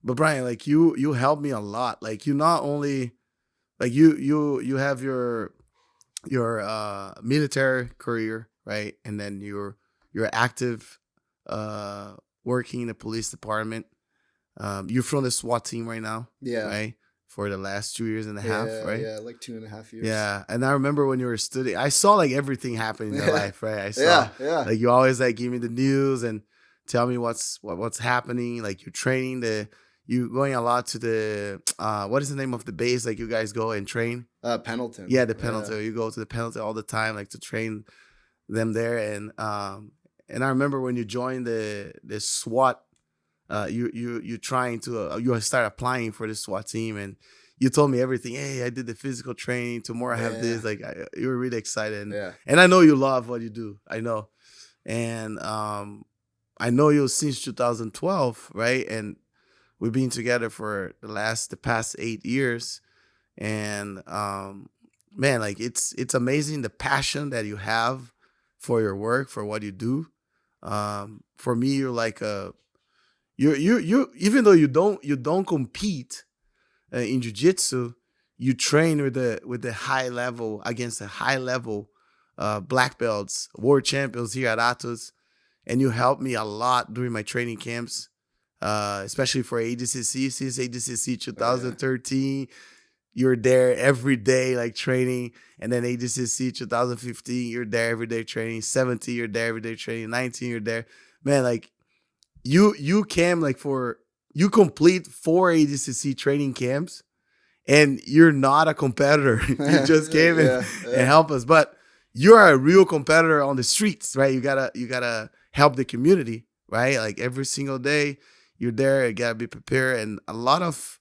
But Brian, like you helped me a lot. Like you not only like you have your military career, right? And then you're active uh working in the police department. You're from the SWAT team right now, Yeah. right? For the last 2 years and a half, right? Yeah, like 2.5 years. Yeah, and I remember when you were studying, I saw like everything happen in your Yeah. life, right? I saw Yeah. like you always like give me the news and tell me what's happening. Like you're training you going a lot to the what is the name of the base? Like you guys go and train? Pendleton. Yeah, the penalty. You go to the penalty all the time, like to train them there. And I remember when you joined the SWAT, you trying to you start applying for the SWAT team, and you told me everything. Hey, I did the physical training. Tomorrow I have this. Like you were really excited, and I know you love what you do. I know, and I know you since 2012, right? And we've been together for the past 8 years, and man, like it's amazing the passion that you have for your work, for what you do. For me, you're like you even though you don't compete in jiu-jitsu, you train with the high level against the high level black belts, world champions here at Atos, and you helped me a lot during my training camps, especially for ADCC since ADCC 2013. You're there every day, like training, and then ADCC 2015, you're there every day training. 17, you're there every day training. 19, you're there, man. Like you came like you complete 4 ADCC training camps, and you're not a competitor. You just came and help us, but you are a real competitor on the streets, right? You gotta help the community, right? Like every single day, you're there. You gotta be prepared, and a lot of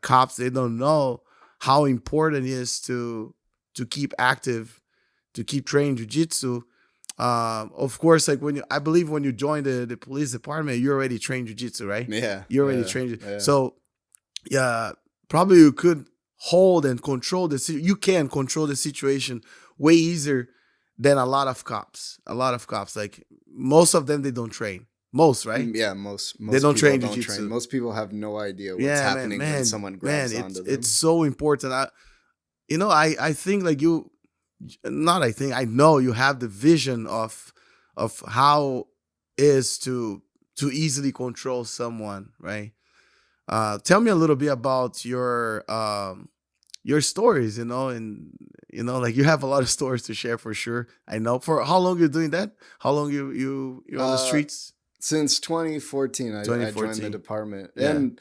cops, they don't know how important it is to keep active, to keep training jiu-jitsu. Of course, like I believe when you join the police department, you already trained jiu-jitsu, right? Yeah. You already trained. Yeah. So yeah, probably you could hold and control you can control the situation way easier than a lot of cops. Like most of them, they don't train. Most, right? Yeah, most they don't train jiu-jitsu. Most people have no idea what's happening when someone grabs onto them. It's so important. I think like I know you have the vision of how is to easily control someone, right? Tell me a little bit about your stories, and like you have a lot of stories to share for sure. I know. For how long you're doing that? How long you're on the streets? Since 2014, I joined the department, and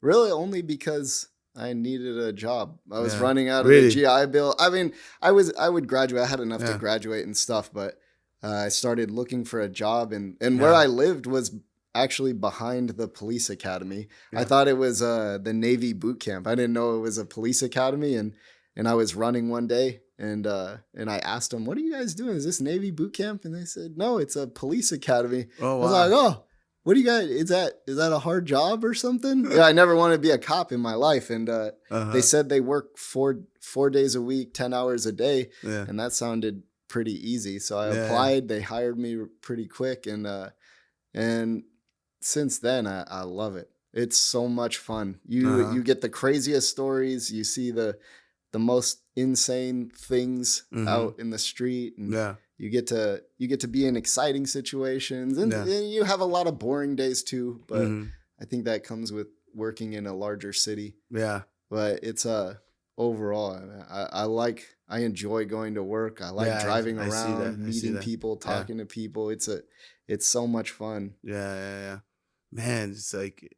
really only because I needed a job. I was running out of the GI Bill. I mean, I would graduate. I had enough to graduate and stuff, but I started looking for a job, and where I lived was actually behind the police academy. I thought it was the Navy boot camp. I didn't know it was a police academy, and I was running one day, and I asked them, "What are you guys doing? Is this Navy boot camp?" And they said, "No, it's a police academy." Oh, wow. I was like, "Oh, what do you guys? Is that a hard job or something?" Yeah, I never wanted to be a cop in my life, and they said they work four days a week, 10 hours a day, and that sounded pretty easy. So I applied. They hired me pretty quick, and since then I love it. It's so much fun. You get the craziest stories. You see the most insane things out in the street, and you get to be in exciting situations, and you have a lot of boring days too. But I think that comes with working in a larger city. Yeah. But it's overall, I enjoy going to work. I like driving around, meeting people, talking to people. It's so much fun. Yeah. Man, it's like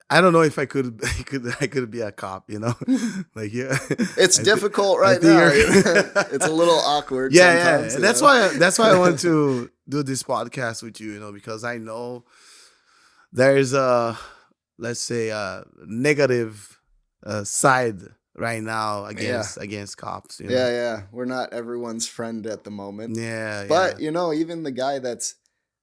I don't know if I could be a cop, like it's difficult right now. It's a little awkward. Sometimes, yeah. That's why I want to do this podcast with you, because I know there's let's say a negative side right now against cops. Yeah. We're not everyone's friend at the moment. But even the guy that's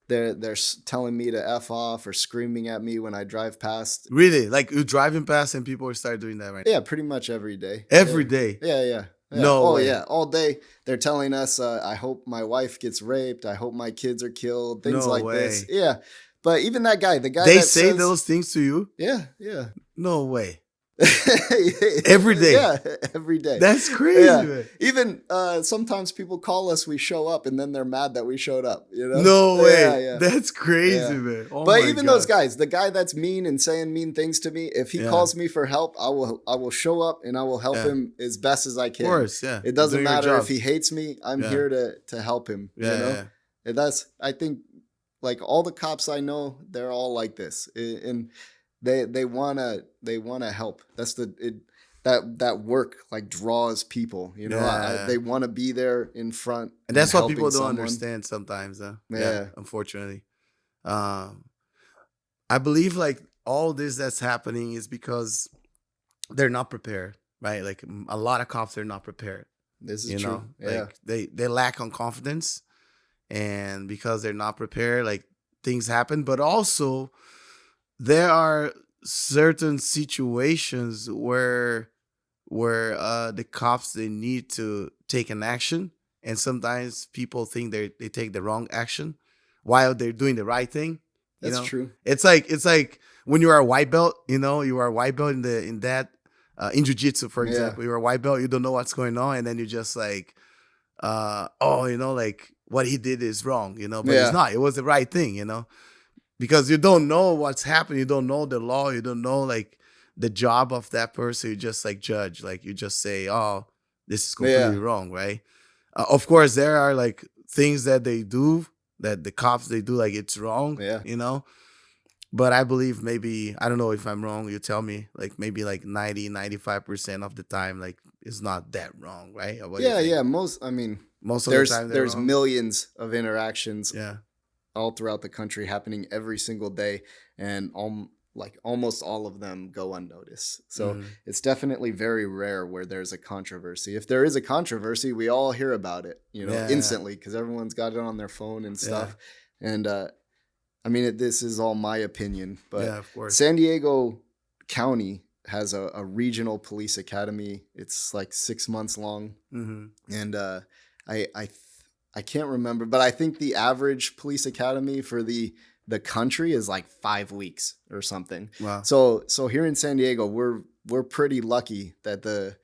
they're telling me to F off or screaming at me when I drive past. Really? Like you're driving past and people start doing that, right? Yeah, pretty much every day. Every day? Yeah. No way. Yeah, all day. They're telling us, I hope my wife gets raped. I hope my kids are killed. Things like this. Yeah, But even that guy, the guy they that say says, those things to you? yeah, yeah. No way. Every day. Yeah, every day. That's crazy, Yeah. man. Even sometimes people call us, we show up, and then they're mad that we showed up, you know? No way. Yeah, yeah. That's crazy, Yeah. man. Oh But my even God. those guys, the guy that's mean and saying mean things to me, if he calls me for help, I will show up and I will help him as best as I can. Of course, yeah. It doesn't Doing your matter if job. he hates me. I'm here to help him. Yeah, you know? yeah. And that's, I think, like all the cops I know, they're all like this, and they wanna help. That's that work like draws people. You know, they want to be there in front, and that's what people don't someone. understand sometimes. Yeah, unfortunately, I believe like all this that's happening is because they're not prepared, right? Like a lot of cops are not prepared. This is true. Yeah, like they lack on confidence. And because they're not prepared, like things happen. But also, there are certain situations where the cops they need to take an action, and sometimes people think they take the wrong action while they're doing the right thing. That's true. It's like when you are a white belt. You know, you are a white belt in in Jiu-Jitsu, for example. You're a white belt. You don't know what's going on, and then you just like, like. What he did is wrong, but it's not. It was the right thing, because you don't know what's happening. You don't know the law. You don't know like the job of that person. You just like judge, like you just say, oh, this is completely wrong, right? Of course, there are like things that they do that the cops they do like it's wrong, But I believe maybe, I don't know if I'm wrong. You tell me, like maybe like 90-95% of the time, like it's not that wrong, right? Yeah. Most of the time, there's millions of interactions, yeah, all throughout the country happening every single day, and almost all of them go unnoticed. So it's definitely very rare where there's a controversy. If there is a controversy, we all hear about it, instantly, because everyone's got it on their phone and stuff. And this is all my opinion, but of course. San Diego County has a regional police academy. It's like 6 months long, and I can't remember, but I think the average police academy for the country is like 5 weeks or something. Wow. So here in San Diego, we're pretty lucky that the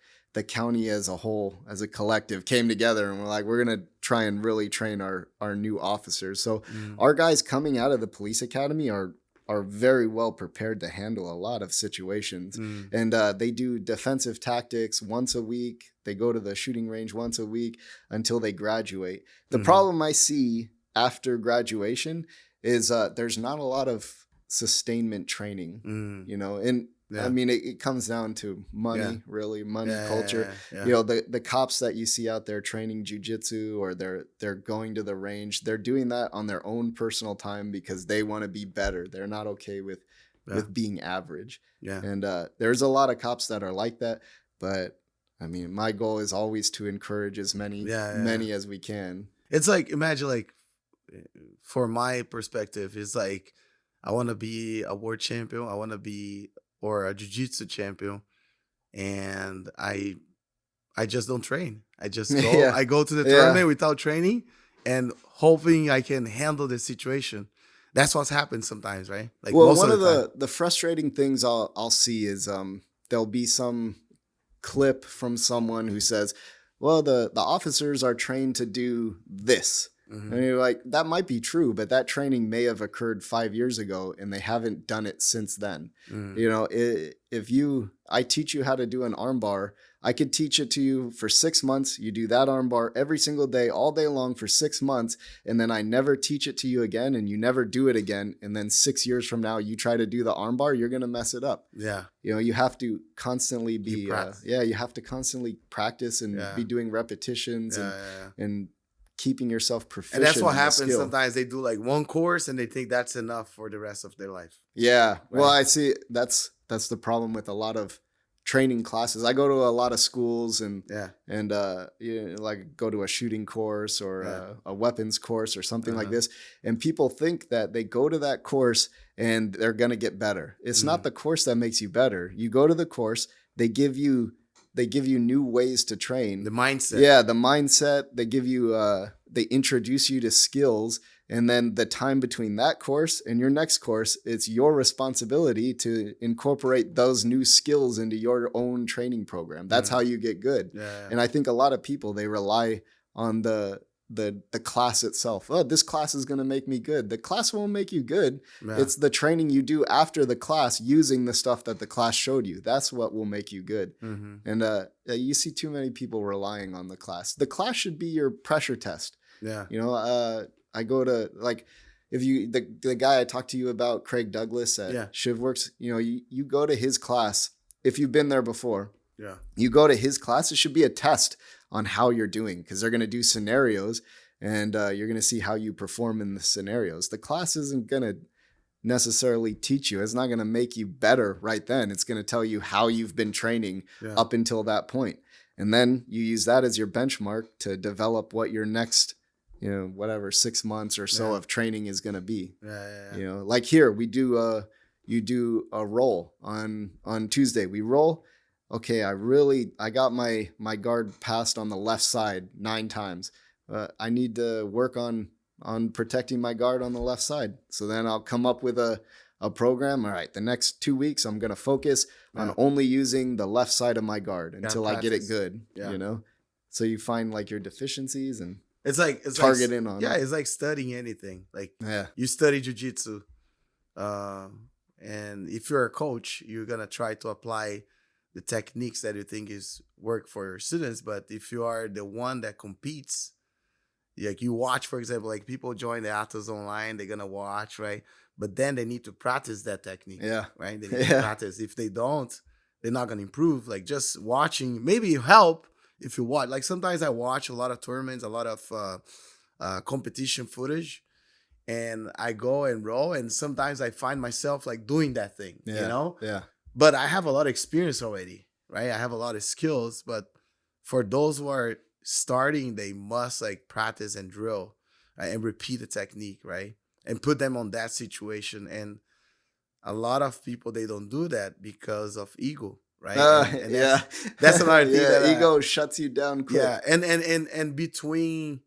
county as a whole, as a collective, came together and we're like, we're gonna try and really train our new officers. So our guys coming out of the police academy are very well prepared to handle a lot of situations. And they do defensive tactics once a week. They go to the shooting range once a week until they graduate. The problem I see after graduation is there's not a lot of sustainment training, and it comes down to money, really, money, culture. Yeah. The cops that you see out there training jiu-jitsu, or they're going to the range, they're doing that on their own personal time because they want to be better. They're not okay with being average. Yeah. And there's a lot of cops that are like that, but my goal is always to encourage as many as we can. It's like, imagine like, for my perspective, it's like, I want to be a world champion. I want to be or a jiu-jitsu champion, and I just don't train. I just go. I go to the tournament without training and hoping I can handle the situation. That's what's happened sometimes, right? Like, well, one of the frustrating things I'll see is there'll be some clip from someone who says, well, the officers are trained to do this. And you're like, that might be true, but that training may have occurred 5 years ago and they haven't done it since then. I teach you how to do an arm bar, I could teach it to you for 6 months. You do that arm bar every single day, all day long for 6 months. And then I never teach it to you again and you never do it again. And then 6 years from now, you try to do the arm bar, you're going to mess it up. Yeah. You have to constantly you have to constantly practice and be doing repetitions and keeping yourself proficient. And that's what happens sometimes. They do like one course and they think that's enough for the rest of their life. Yeah. Right? Well, I see that's the problem with a lot of training classes. I go to a lot of schools and like go to a shooting course or a weapons course or something like this. And people think that they go to that course and they're going to get better. It's not the course that makes you better. You go to the course, they give you new ways to train. The mindset. Yeah, the mindset. They give you they introduce you to skills, And then the time between that course and your next course, it's your responsibility to incorporate those new skills into your own training program. That's how you get good. Yeah. And I think a lot of people, they rely on the class itself. Oh, this class is going to make me good. The class won't make you good. Yeah. It's the training you do after the class using the stuff that the class showed you. That's what will make you good. And you see too many people relying on the class. The class should be your pressure test. Yeah. You know, I go to, like, if you, the guy I talked to you about, Craig Douglas at ShivWorks, you know, you go to his class. If you've been there before, you go to his class, it should be a test on how you're doing, because they're going to do scenarios and you're going to see how you perform in the scenarios. The class isn't going to necessarily teach you. It's not going to make you better right then. It's going to tell you how you've been training up until that point. And then you use that as your benchmark to develop what your next, you know, whatever, 6 months or so of training is going to be. You know, like here we do you do a roll on Tuesday. We roll. Okay, I got my guard passed on the left side 9 times. I need to work on protecting my guard on the left side. So then I'll come up with a program. All right, the next 2 weeks I'm going to focus on only using the left side of my guard until I get it good. You know, so you find like your deficiencies and it's target in on. Yeah, it's like studying anything. Like you study Jiu-Jitsu, and if you're a coach, you're gonna try to apply the techniques that you think is work for your students. But if you are the one that competes, like you watch, for example, like people join the Atos online, they're gonna watch, right? But then they need to practice that technique, right? They need to practice. If they don't, they're not gonna improve. Like just watching, maybe you help if you watch. Like sometimes I watch a lot of tournaments, a lot of competition footage, and I go and roll, and sometimes I find myself like doing that thing, you know? But I have a lot of experience already, right? I have a lot of skills, but for those who are starting, they must like practice and drill, right? And repeat the technique, right? And put them on that situation. And a lot of people, they don't do that because of ego, right? And that's another thing. That, ego shuts you down quick. Yeah, and between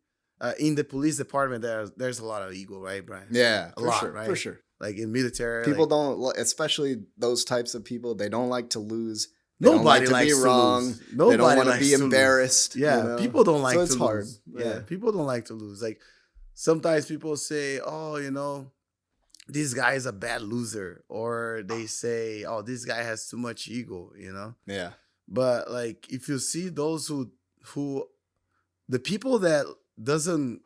in the police department, there's a lot of ego, right, Brian? Yeah, a lot, sure, right? For sure. Like in military, people don't, especially those types of people, they don't like to lose. Nobody likes to be wrong. They don't want to be embarrassed. Yeah, you know? People don't like to lose. So it's hard. Yeah, people don't like to lose. Like sometimes people say, "Oh, you know, this guy is a bad loser," or they say, "Oh, this guy has too much ego," you know? Yeah. But like if you see those who the people that doesn't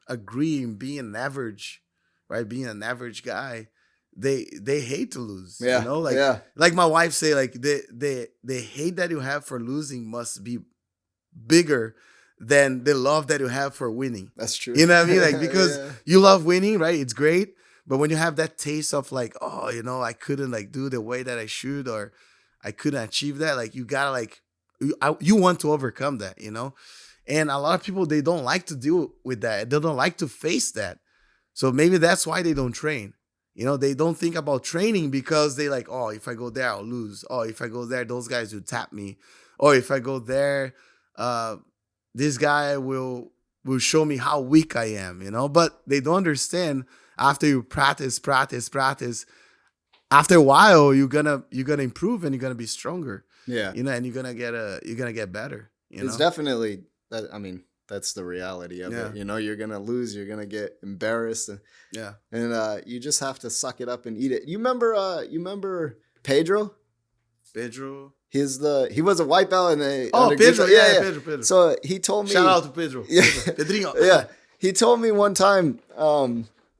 agree in being an average, right? Being an average guy, they hate to lose. Yeah. You know, like my wife say, like the hate that you have for losing must be bigger than the love that you have for winning. That's true. You know what I mean? Like because you love winning, right? It's great. But when you have that taste of like, oh, you know, I couldn't like do the way that I should, or I couldn't achieve that, like you gotta like you want to overcome that, you know? And a lot of people, they don't like to deal with that. They don't like to face that. So maybe that's why they don't train. You know, they don't think about training because they like, oh, if I go there, I'll lose. Oh, if I go there, those guys will tap me. Or if I go there, this guy will show me how weak I am, you know? But they don't understand after you practice, after a while, you're gonna improve and you're gonna be stronger. Yeah. You know, and you're gonna get better. It's definitely that. I mean, that's the reality of it. You know, you're going to lose. You're going to get embarrassed. And you just have to suck it up and eat it. You remember Pedro? Pedro? He was a white belt in the. Pedro. Yeah, Pedro. So he told me. Shout out to Pedro. Yeah. Pedrinho. Yeah. He told me one time,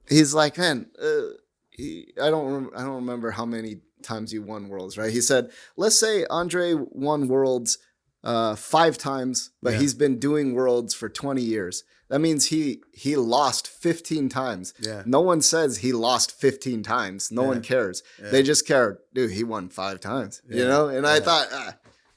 he's like, man, I don't remember how many times you won worlds, right? He said, let's say Andre won worlds 5 times, but he's been doing worlds for 20 years. That means he lost 15 times. Yeah. No one says he lost 15 times. No one cares. Yeah. They just care, dude, he won 5 times. You know? And I thought,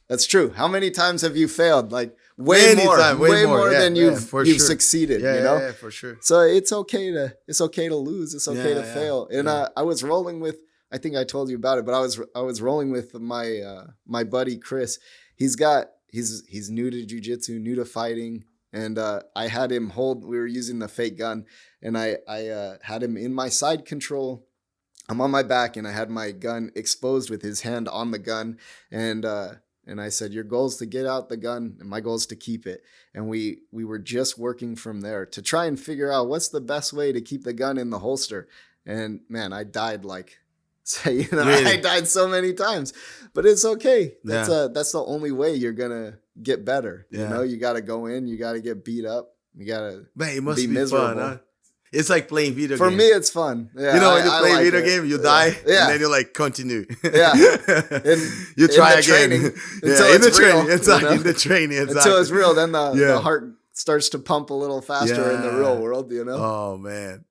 that's true. How many times have you failed? Like way more than you've succeeded, you know? Yeah, for sure. So it's okay to lose. It's okay to fail. And I was rolling with, I think I told you about it, but I was rolling with my buddy Chris. He's new to jiu-jitsu, new to fighting. And I had him hold. We were using the fake gun, and I had him in my side control. I'm on my back, and I had my gun exposed with his hand on the gun, and I said, "Your goal is to get out the gun, and my goal is to keep it." And we were just working from there to try and figure out what's the best way to keep the gun in the holster. And man, I died really? I died so many times, but it's okay. That's the only way you're gonna get better. You know, you got to go in, you got to get beat up, you got to be miserable. Fun, huh? It's like playing video games. For me, it's fun. Yeah, you know, when you play a video game, you die, and then you like continue. Yeah. You try again. Until it's real. In the training. Exactly. Until it's real, then the heart starts to pump a little faster in the real world, you know? Oh, man.